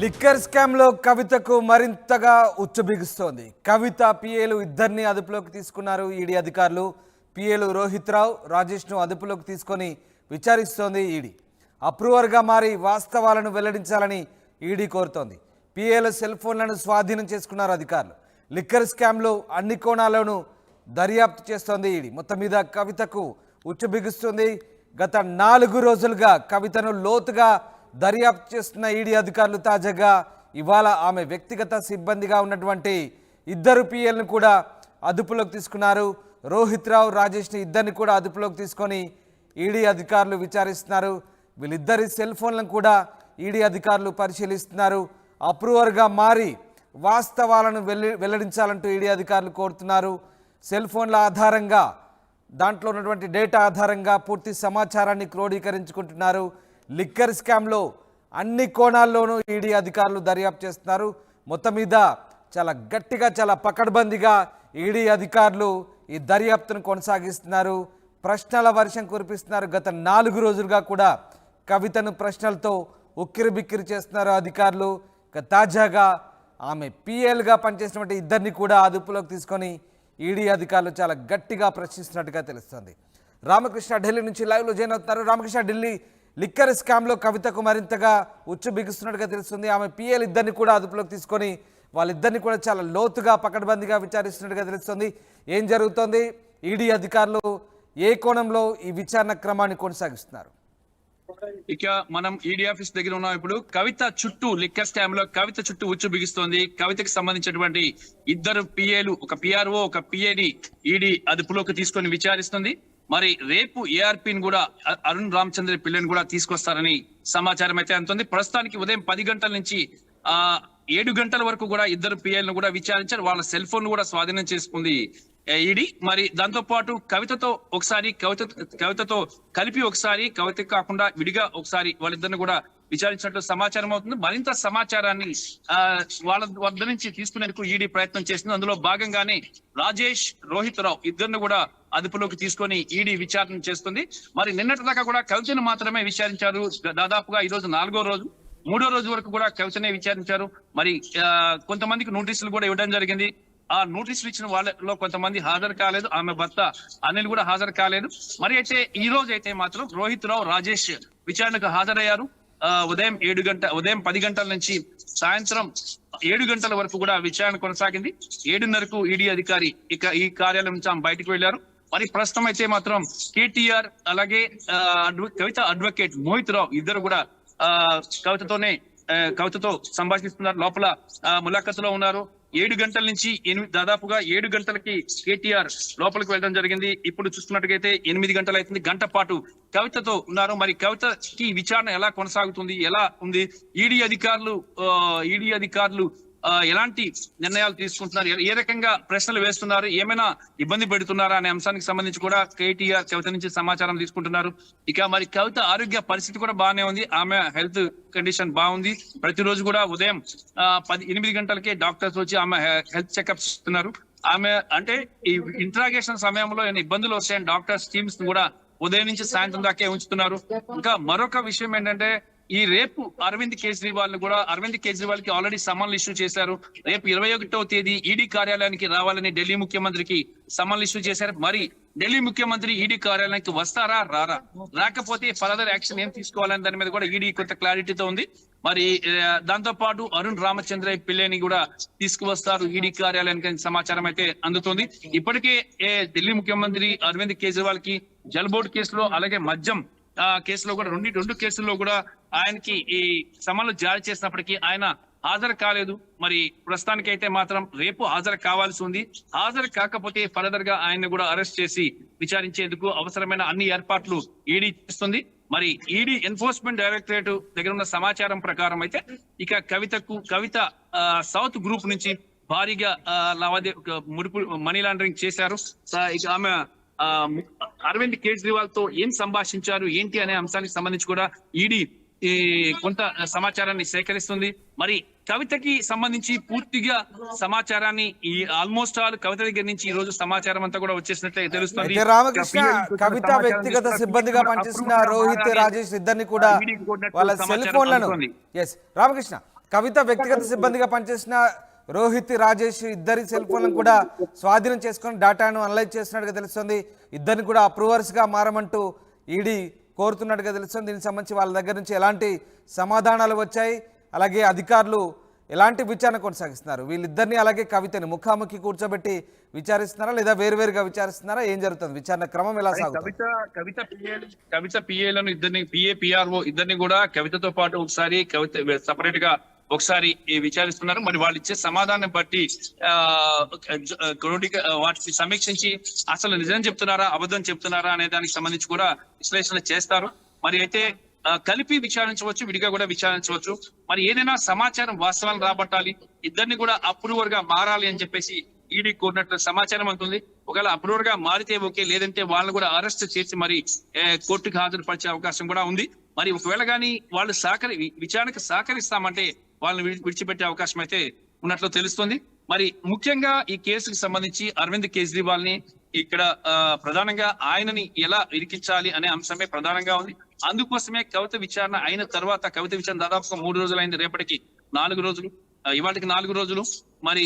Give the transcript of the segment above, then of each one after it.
Liquor scam లో కవితకు మరింతగా ఉచ్చబిగుస్తోంది. కవిత పిఏలు ఇద్దరిని అదుపులోకి తీసుకున్నారు ఈడీ అధికారులు. పిఏలు రోహిత్ రావు, రాజేష్ ను అదుపులోకి తీసుకొని విచారిస్తోంది ఈడీ. అప్రూవర్గా మారి వాస్తవాలను వెల్లడించాలని ఈడీ కోరుతోంది. పిఏల సెల్ ఫోన్లను స్వాధీనం చేసుకున్నారు అధికారులు. లిక్కర్ స్కామ్లో అన్ని కోణాలను దర్యాప్తు చేస్తోంది ఈడీ. మొత్తం మీద కవితకు ఉచ్చబిగుస్తుంది. గత 4 రోజులుగా కవితను లోతుగా దర్యాప్తు చేస్తున్న ఈడీ అధికారులు తాజాగా ఇవాళ ఆమె వ్యక్తిగత సిబ్బందిగా ఉన్నటువంటి ఇద్దరు పిఎల్ను కూడా అదుపులోకి తీసుకున్నారు. రోహిత్ రావు, రాజేష్ని ఇద్దరిని కూడా అదుపులోకి తీసుకొని ఈడీ అధికారులు విచారిస్తున్నారు. వీళ్ళిద్దరి సెల్ ఫోన్లను కూడా ఈడీ అధికారులు పరిశీలిస్తున్నారు. అప్రూవర్గా మారి వాస్తవాలను వెల్లడించాలంటూ ఈడీ అధికారులు కోరుతున్నారు. సెల్ ఫోన్ల ఆధారంగా, దాంట్లో ఉన్నటువంటి డేటా ఆధారంగా పూర్తి సమాచారాన్ని క్రోడీకరించుకుంటున్నారు. లిక్కర్ స్కామ్లో అన్ని కోణాల్లోనూ ఈడీ అధికారులు దర్యాప్తు చేస్తున్నారు. మొత్తం మీద చాలా గట్టిగా, చాలా పకడ్బందీగా ఈడీ అధికారులు ఈ దర్యాప్తును కొనసాగిస్తున్నారు. ప్రశ్నల వర్షం కురిపిస్తున్నారు. గత 4 రోజులుగా కూడా కవితను ప్రశ్నలతో ఉక్కిరిబిక్కిరి చేస్తున్నారు అధికారులు. తాజాగా ఆమె పిఎల్గా పనిచేసినటువంటి ఇద్దరిని కూడా అదుపులోకి తీసుకొని ఈడీ అధికారులు చాలా గట్టిగా ప్రశ్నిస్తున్నట్టుగా తెలుస్తుంది. రామకృష్ణ ఢిల్లీ నుంచి లైవ్లో జాయిన్ అవుతున్నారు. రామకృష్ణ, ఢిల్లీ లిక్కర్ స్కామ్లో కవితకు మరింతగా ఉచ్చు బిగుస్తున్నట్టుగా తెలుస్తుంది. ఆమె పిఎల్ ఇద్దరిని కూడా అదుపులోకి తీసుకొని వాళ్ళిద్దరిని కూడా చాలా లోతుగా పకడ్బందీగా విచారిస్తున్నట్టుగా తెలుస్తుంది. ఏం జరుగుతోంది? ఈడీ అధికారులు ఏ కోణంలో ఈ విచారణ క్రమాన్ని కొనసాగిస్తున్నారు? ఇక మనం ఈడీ ఆఫీస్ దగ్గర ఉన్నాం. ఇప్పుడు కవిత చుట్టూ లిక్కర్ స్కామ్ లో కవిత చుట్టూ ఉచ్చు బిగిస్తోంది. కవితకి సంబంధించినటువంటి ఇద్దరు పిఏలు, ఒక పిఆర్ఓ, ఒక పిఏని ఈడీ అదుపులోకి తీసుకొని విచారిస్తుంది. మరి రేపు ఏఆర్పిని కూడా, అరుణ్ రామచంద్ర పిల్లని కూడా తీసుకొస్తారని సమాచారం అయితే అందుతుంది. ప్రస్తుతానికి ఉదయం 10 గంటల నుంచి 7 గంటల వరకు కూడా ఇద్దరు పిఏలను కూడా విచారించారు. వాళ్ళ సెల్ ఫోన్ కూడా స్వాధీనం చేసుకుంది ఈడీ. మరి దాంతో పాటు కవితతో ఒకసారి, కవితతో కలిపి ఒకసారి, కవిత కాకుండా విడిగా ఒకసారి వాళ్ళిద్దరిని కూడా విచారించినట్లు సమాచారం అవుతుంది. మరింత సమాచారాన్ని వాళ్ళ వద్ద నుంచి తీసుకునేందుకు ఈడీ ప్రయత్నం చేసింది. అందులో భాగంగానే రాజేష్, రోహిత్ రావు ఇద్దరిని కూడా అదుపులోకి తీసుకొని ఈడీ విచారణ చేస్తుంది. మరి నిన్నటి దాకా కూడా కవితను మాత్రమే విచారించారు. దాదాపుగా ఈ రోజు 4వ రోజు. 3వ రోజు వరకు కూడా కవితనే విచారించారు. మరి కొంతమందికి నోటీసులు కూడా ఇవ్వడం జరిగింది. ఆ నోటీసులు ఇచ్చిన వాళ్ళలో కొంతమంది హాజరు కాలేదు. ఆమె భర్త అనిల్ కూడా హాజరు కాలేదు. మరి అయితే ఈ రోజు అయితే మాత్రం రోహిత్ రావు, రాజేష్ విచారణకు హాజరయ్యారు. ఉదయం 10 గంటల నుంచి సాయంత్రం 7 గంటల వరకు కూడా విచారణ కొనసాగింది. 7:30కు ఈడీ అధికారి ఇక ఈ కార్యాలయం నుంచి ఆమె బయటకు వెళ్లారు. మరి ప్రస్తుతం అయితే మాత్రం కేటీఆర్ అలాగే కవిత అడ్వకేట్ మోహిత్ రావు ఇద్దరు కూడా కవితతో సంభాషిస్తున్నారు. లోపల ములాఖతులో ఉన్నారు. 7 గంటల నుంచి దాదాపుగా 7 గంటలకి కేటీఆర్ లోపలికి వెళ్ళడం జరిగింది. ఇప్పుడు చూస్తున్నట్టుగైతే 8 గంటలు అవుతుంది. గంట పాటు కవితతో ఉన్నారు. మరి కవితకి విచారణ ఎలా కొనసాగుతుంది, ఎలా ఉంది, ఈడీ అధికారులు ఎలాంటి నిర్ణయాలు తీసుకుంటున్నారు, ఏ రకంగా ప్రశ్నలు వేస్తున్నారు, ఏమైనా ఇబ్బంది పెడుతున్నారా అనే అంశానికి సంబంధించి కూడా కేటీఆర్ కవిత నుంచి సమాచారం తీసుకుంటున్నారు. ఇక మరి కవిత ఆరోగ్య పరిస్థితి కూడా బాగానే ఉంది. ఆమె హెల్త్ కండిషన్ బాగుంది. ప్రతిరోజు కూడా ఉదయం 8 గంటలకే డాక్టర్స్ వచ్చి ఆమె హెల్త్ చెకప్ చేస్తున్నారు. ఆమె అంటే ఈ ఇంట్రాగేషన్ సమయంలో ఏమైనా ఇబ్బందులు వస్తాయని డాక్టర్స్ టీమ్స్ కూడా ఉదయం నుంచి సాయంత్రం దాకే ఉంచుతున్నారు. ఇంకా మరొక విషయం ఏంటంటే, ఈ రేపు అరవింద్ కేజ్రీవాల్ కి ఆల్రెడీ సమన్లు ఇష్యూ చేశారు. రేపు 21వ తేదీ ఈడీ కార్యాలయానికి రావాలని ఢిల్లీ ముఖ్యమంత్రికి సమన్లు ఇష్యూ చేశారు. మరి ఢిల్లీ ముఖ్యమంత్రి ఈడీ కార్యాలయానికి వస్తారా, రారా, రాకపోతే ఫర్దర్ యాక్షన్ ఏం తీసుకోవాలని దాని మీద కూడా ఈడీ కొంత క్లారిటీతో ఉంది. మరి దాంతో పాటు అరుణ్ రామచంద్ర పిల్లని కూడా తీసుకువస్తారు ఈడీ కార్యాలయానికి సమాచారం అయితే అందుతుంది. ఇప్పటికే ఢిల్లీ ముఖ్యమంత్రి అరవింద్ కేజ్రీవాల్ కి జల్బోర్డ్ కేసులో అలాగే మద్యం కేసులో కూడా రెండు కేసుల్లో కూడా ఆయనకి ఈ సమన్లు జారీ చేసినప్పటికీ ఆయన హాజరు కాలేదు. మరి ప్రస్తుతానికి అయితే మాత్రం రేపు హాజరు కావాల్సి ఉంది. హాజరు కాకపోతే ఫర్దర్ గా ఆయన కూడా అరెస్ట్ చేసి విచారించేందుకు అవసరమైన అన్ని ఏర్పాట్లు ఈడీ చేస్తుంది. మరి ఈడీ ఎన్ఫోర్స్మెంట్ డైరెక్టరేట్ దగ్గర ఉన్న సమాచారం ప్రకారం అయితే ఇక కవిత సౌత్ గ్రూప్ నుంచి భారీగా ముడుపు మనీ లాండరింగ్ చేశారు. ఇక ఆమె అరవింద్ కేజ్రీవాల్ తో ఏం సంభాషించారు, ఏంటి అనే అంశానికి సంబంధించి కూడా ఈడీ కొంత సమాచారాన్ని సేకరిస్తుంది. మరి కవితకి సంబంధించి పూర్తిగా సమాచారాన్ని ఈ ఆల్మోస్ట్ ఆల్ కవిత దగ్గర నుంచి ఈ రోజు సమాచారం అంతా కూడా వచ్చేసినట్లే తెలుస్తుంది. రామకృష్ణ, కవిత వ్యక్తిగత సిబ్బందిగా పనిచేస్తున్న రోహిత్, రాజేష్ ఇద్దరిని కూడా వాళ్ళ సెల్ ఫోన్లను రామకృష్ణ కవిత వ్యక్తిగత సిబ్బందిగా పనిచేసిన రోహిత్, రాజేష్ ఇద్దరి సెల్ ఫోన్లను కూడా స్వాధీనం చేసుకొని డేటాను అనలైజ్ చేస్తున్నట్టుగా తెలుస్తుంది. ఇద్దరిని కూడా అప్రూవర్స్గా మారమంటూ ఈడీ కోరుతున్నట్టుగా తెలుస్తుంది. దీనికి సంబంధించి వాళ్ళ దగ్గర నుంచి ఎలాంటి సమాధానాలు వచ్చాయి, అలాగే అధికారులు ఎలాంటి విచారణ కొనసాగిస్తున్నారు, వీళ్ళిద్దరిని అలాగే కవితని ముఖాముఖి కూర్చోబెట్టి విచారిస్తున్నారా లేదా వేరువేరుగా విచారిస్తున్నారా, ఏం జరుగుతుంది, విచారణ క్రమం ఎలా సాగుతుంది? కవిత పిఏలను ఇద్దరిని పిఆర్ఓ ఇద్దరిని కూడా కవితతో పాటు ఒకసారి కవిత సపరేట్ గా ఒకసారి విచారిస్తున్నారు. మరి వాళ్ళు ఇచ్చే సమాధానం బట్టి వాటిని సమీక్షించి అసలు నిజం చెప్తున్నారా అబద్ధం చెప్తున్నారా అనే దానికి సంబంధించి కూడా విశ్లేషణ చేస్తారు. మరి అయితే కలిపి విచారించవచ్చు, విడిగా కూడా విచారించవచ్చు. మరి ఏదైనా సమాచారం వాస్తవాలను రాబట్టాలి, ఇద్దరిని కూడా అప్రూవర్ గా మారాలి అని చెప్పేసి ఈడీ కోరినట్లు సమాచారం అవుతుంది. ఒకవేళ అప్రూవర్ గా మారితే ఓకే, లేదంటే వాళ్ళని కూడా అరెస్ట్ చేసి మరి కోర్టుకు హాజరుపరిచే అవకాశం కూడా ఉంది. మరి ఒకవేళ కానీ వాళ్ళు విచారణకు సహకరిస్తామంటే వాళ్ళని విడిచిపెట్టే అవకాశం అయితే ఉన్నట్లు తెలుస్తుంది. మరి ముఖ్యంగా ఈ కేసుకు సంబంధించి అరవింద్ కేజ్రీవాల్ ని ఇక్కడ ప్రధానంగా ఆయనని ఎలా ఇరికించాలి అనే అంశమే ప్రధానంగా ఉంది. అందుకోసమే కవిత విచారణ అయిన తర్వాత, కవిత విచారణ దాదాపుగా 3 రోజులు అయింది, రేపటికి 4 రోజులు, ఇవాటికి 4 రోజులు. మరి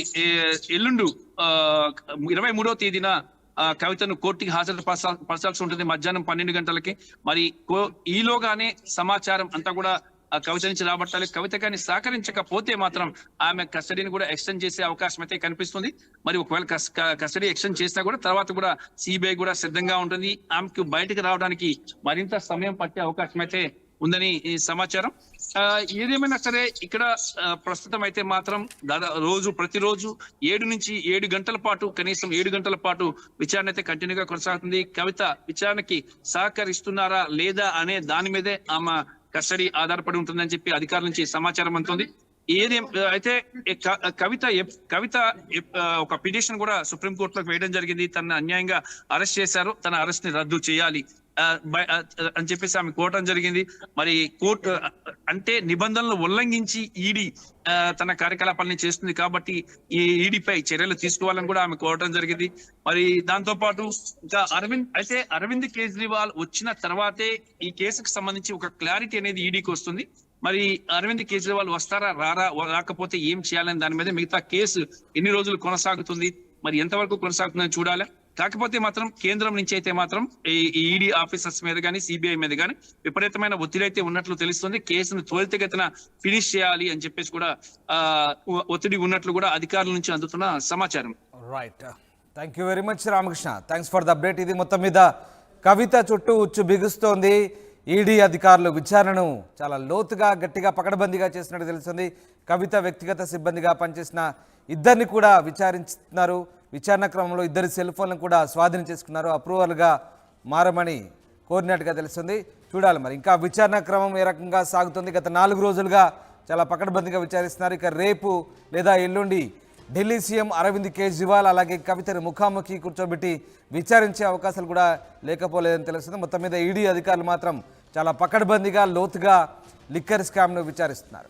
ఎల్లుండు 23వ తేదీన కవితను కోర్టుకి పరచాల్సి ఉంటుంది మధ్యాహ్నం 12 గంటలకి. మరి ఈలోగానే సమాచారం అంతా కూడా కవిత నుంచి రాబట్టాలి. కవిత కానీ సహకరించకపోతే మాత్రం ఆమె కస్టడీని కూడా ఎక్స్టెండ్ చేసే అవకాశం అయితే కనిపిస్తుంది. మరి ఒకవేళ కస్టడీ ఎక్స్టెండ్ చేసినా కూడా తర్వాత కూడా సిబిఐ కూడా సిద్ధంగా ఉంటుంది. ఆమెకు బయటకు రావడానికి మరింత సమయం పట్టే అవకాశం అయితే ఉందని ఈ సమాచారం. ఏదేమైనా సరే ఇక్కడ ప్రస్తుతం అయితే మాత్రం ప్రతిరోజు 7 నుంచి 7 గంటల పాటు, కనీసం 7 గంటల పాటు విచారణ అయితే కంటిన్యూగా కొనసాగుతుంది. కవిత విచారణకి సహకరిస్తున్నారా లేదా అనే దాని మీదే ఆమె కస్టడీ ఆధారపడి ఉంటుందని చెప్పి అధికారుల నుంచి సమాచారం అందుతుంది. అయితే కవిత ఒక పిటిషన్ కూడా సుప్రీంకోర్టులోకి వేయడం జరిగింది. తన అన్యాయంగా అరెస్ట్ చేశారు, తన అరెస్ట్ ని రద్దు చేయాలి అని చెప్పేసి ఆమె కోరటం జరిగింది. మరి కోర్టు అంటే నిబంధనలు ఉల్లంఘించి ఈడీ తన కార్యకలాపాలని చేస్తుంది కాబట్టి ఈ ఈడీపై చర్యలు తీసుకోవాలని కూడా ఆమె కోరటం జరిగింది. మరి దాంతో పాటు ఇంకా అరవింద్ కేజ్రీవాల్ వచ్చిన తర్వాతే ఈ కేసుకు సంబంధించి ఒక క్లారిటీ అనేది ఈడీకి వస్తుంది. మరి అరవింద్ కేజ్రీవాల్ వస్తారా రాకపోతే ఏం చేయాలని దాని మీద మిగతా కేసు ఎన్ని రోజులు కొనసాగుతుంది, మరి ఎంతవరకు కొనసాగుతుందని చూడాలి. కాకపోతే మాత్రం కేంద్రం నుంచి అయితే మాత్రం ఈ ఈడీ ఆఫీసర్స్ మీద కానీ సిబిఐ మీద కానీ విపరీతమైన ఒత్తిడి అయితే ఉన్నట్లు తెలుస్తుంది. కేసును త్వరితగతిన ఫినిష్ చేయాలి అని చెప్పేసి కూడా ఒత్తిడి ఉన్నట్లు కూడా అధికారుల నుంచి అందుతున్న సమాచారం. Right, thank you very much Ramakrishna, thanks for the update. ఇది మొత్తం మీద కవిత చుట్టూ ఉచ్చు బిగుస్తోంది. ఈడీ అధికారులు విచారణను చాలా లోతుగా గట్టిగా పకడ్బందీగా చేసినట్టు తెలుస్తుంది. కవిత వ్యక్తిగత సిబ్బందిగా పనిచేసిన ఇద్దరిని కూడా విచారిస్తున్నారు. విచారణ క్రమంలో ఇద్దరి సెల్ ఫోన్లను కూడా స్వాధీనం చేసుకున్నారు, అప్రూవల్గా మారమని కోరినట్టుగా తెలుస్తుంది. చూడాలి మరి ఇంకా విచారణ క్రమం ఏ రకంగా సాగుతుంది. గత 4 రోజులుగా చాలా పకడ్బందీగా విచారిస్తున్నారు. ఇక రేపు లేదా ఎల్లుండి ఢిల్లీ సీఎం అరవింద్ కేజ్రీవాల్ అలాగే కవితను ముఖాముఖి కూర్చోబెట్టి విచారించే అవకాశాలు కూడా లేకపోలేదని తెలుస్తుంది. మొత్తం మీద ఈడీ అధికారులు మాత్రం చాలా పకడ్బందీగా లోతుగా లిక్కర్ స్కామ్ను విచారిస్తున్నారు.